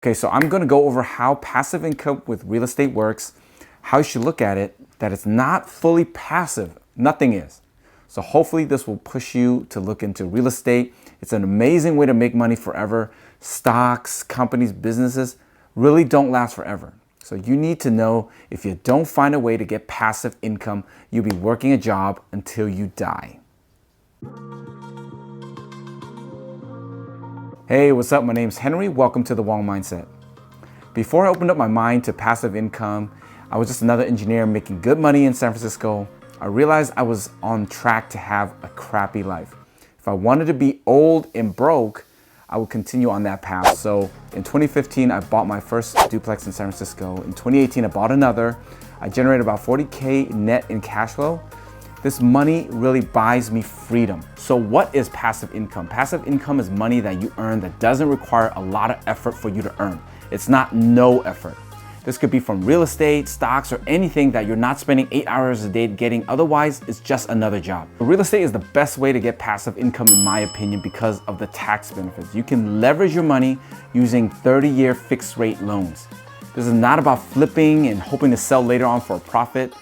Okay, so I'm gonna go over how passive income with real estate works, how you should look at it, that it's not fully passive, nothing is. So hopefully this will push you to look into real estate. It's an amazing way to make money forever. Stocks, companies, businesses really don't last forever. So you need to know if you don't find a way to get passive income, you'll be working a job until you die. Hey, what's up? My name's Henry. Welcome to the Wong Mindset. Before I opened up my mind to passive income, I was just another engineer making good money in San Francisco. I realized I was on track to have a crappy life. If I wanted to be old and broke, I would continue on that path. So in 2015, I bought my first duplex in San Francisco. In 2018, I bought another. I generated about 40K net in cash flow. This money really buys me freedom. So what is passive income? Passive income is money that you earn that doesn't require a lot of effort for you to earn. It's not no effort. This could be from real estate, stocks, or anything that you're not spending 8 hours a day getting. Otherwise, it's just another job. Real estate is the best way to get passive income in my opinion because of the tax benefits. You can leverage your money using 30-year fixed rate loans. This is not about flipping and hoping to sell later on for a profit.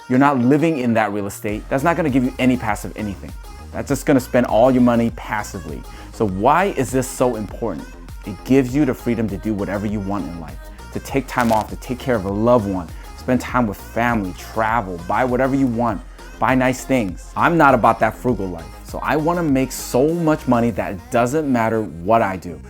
You're not living in that real estate. That's not gonna give you any passive anything. That's just gonna spend all your money passively. So why is this so important? It gives you the freedom to do whatever you want in life, to take time off, to take care of a loved one, spend time with family, travel, buy whatever you want, buy nice things. I'm not about that frugal life. So I wanna make so much money that it doesn't matter what I do.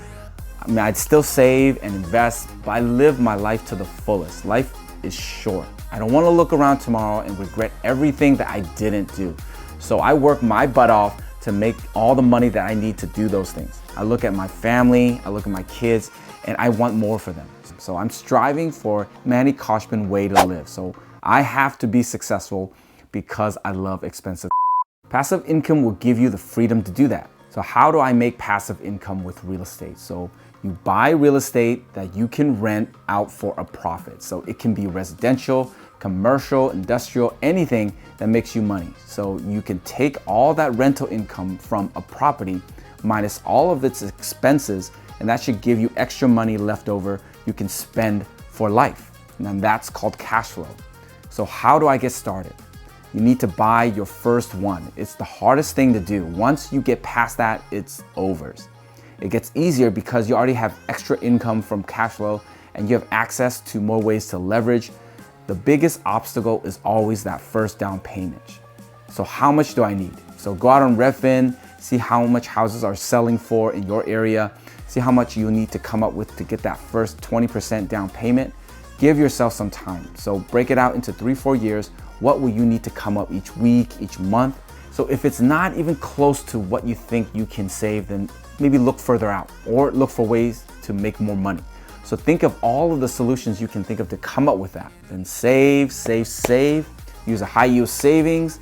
I mean, I'd still save and invest, but I live my life to the fullest. Life is short. I don't want to look around tomorrow and regret everything that I didn't do. So I work my butt off to make all the money that I need to do those things. I look at my family, I look at my kids, and I want more for them. So I'm striving for Manny Koshman way to live. So I have to be successful because I love expensive. Passive income will give you the freedom to do that. So how do I make passive income with real estate? So you buy real estate that you can rent out for a profit. So it can be residential, commercial, industrial, anything that makes you money. So you can take all that rental income from a property minus all of its expenses, and that should give you extra money left over you can spend for life. And then that's called cash flow. So how do I get started? You need to buy your first one. It's the hardest thing to do. Once you get past that, it's over. It gets easier because you already have extra income from cash flow and you have access to more ways to leverage. The biggest obstacle is always that first down payment. So how much do I need? So go out on Redfin, see how much houses are selling for in your area, see how much you need to come up with to get that first 20% down payment. Give yourself some time. So break it out into 3-4 years. What will you need to come up each week, each month? So if it's not even close to what you think you can save, then maybe look further out or look for ways to make more money. So think of all of the solutions you can think of to come up with that. Then save, save, save, use a high yield savings,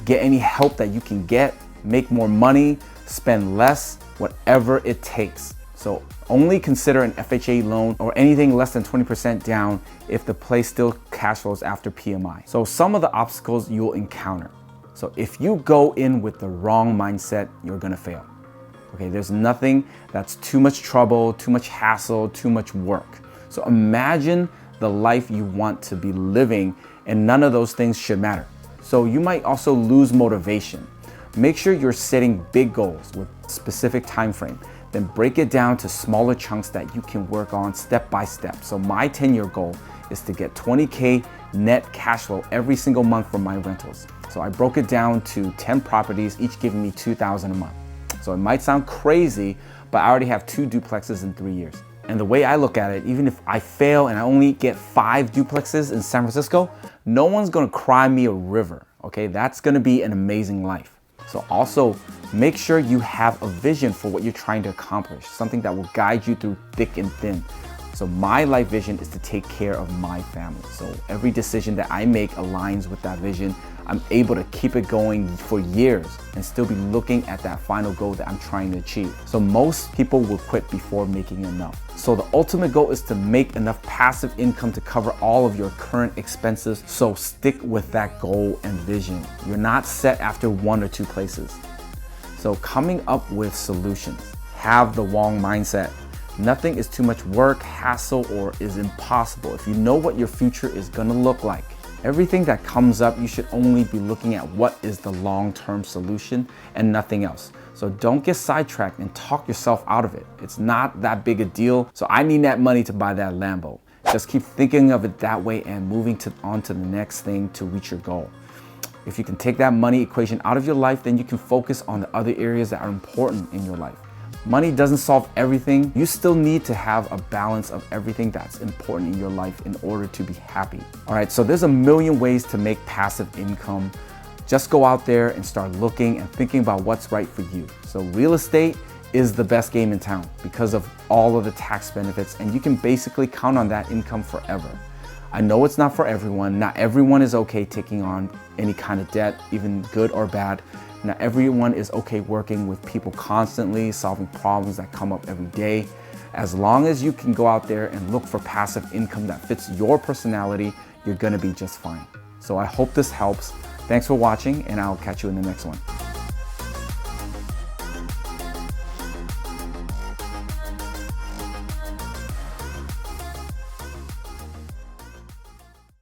get any help that you can get, make more money, spend less, whatever it takes. So only consider an FHA loan or anything less than 20% down if the place still cash flows after PMI. So some of the obstacles you'll encounter. So if you go in with the wrong mindset, you're gonna fail. Okay, there's nothing that's too much trouble, too much hassle, too much work. So imagine the life you want to be living and none of those things should matter. So you might also lose motivation. Make sure you're setting big goals with specific time frame. Then break it down to smaller chunks that you can work on step by step. So my 10-year goal is to get 20K net cash flow every single month from my rentals. So I broke it down to 10 properties, each giving me $2,000 a month. So it might sound crazy, but I already have 2 duplexes in 3 years. And the way I look at it, even if I fail and I only get 5 duplexes in San Francisco, no one's gonna cry me a river, okay? That's gonna be an amazing life. So also make sure you have a vision for what you're trying to accomplish, something that will guide you through thick and thin. So my life vision is to take care of my family. So every decision that I make aligns with that vision. I'm able to keep it going for years and still be looking at that final goal that I'm trying to achieve. So most people will quit before making enough. So the ultimate goal is to make enough passive income to cover all of your current expenses. So stick with that goal and vision. You're not set after 1 or 2 places. So coming up with solutions. Have the Wong mindset. Nothing is too much work, hassle, or is impossible if you know what your future is gonna look like. Everything that comes up, you should only be looking at what is the long-term solution and nothing else. So don't get sidetracked and talk yourself out of it. It's not that big a deal. So I need that money to buy that Lambo. Just keep thinking of it that way and moving on to the next thing to reach your goal. If you can take that money equation out of your life, then you can focus on the other areas that are important in your life. Money doesn't solve everything. You still need to have a balance of everything that's important in your life in order to be happy. All right, so there's a million ways to make passive income. Just go out there and start looking and thinking about what's right for you. So real estate is the best game in town because of all of the tax benefits, and you can basically count on that income forever. I know it's not for everyone. Not everyone is okay taking on any kind of debt, even good or bad. Not everyone is okay working with people constantly, solving problems that come up every day. As long as you can go out there and look for passive income that fits your personality, you're gonna be just fine. So I hope this helps. Thanks for watching, and I'll catch you in the next one.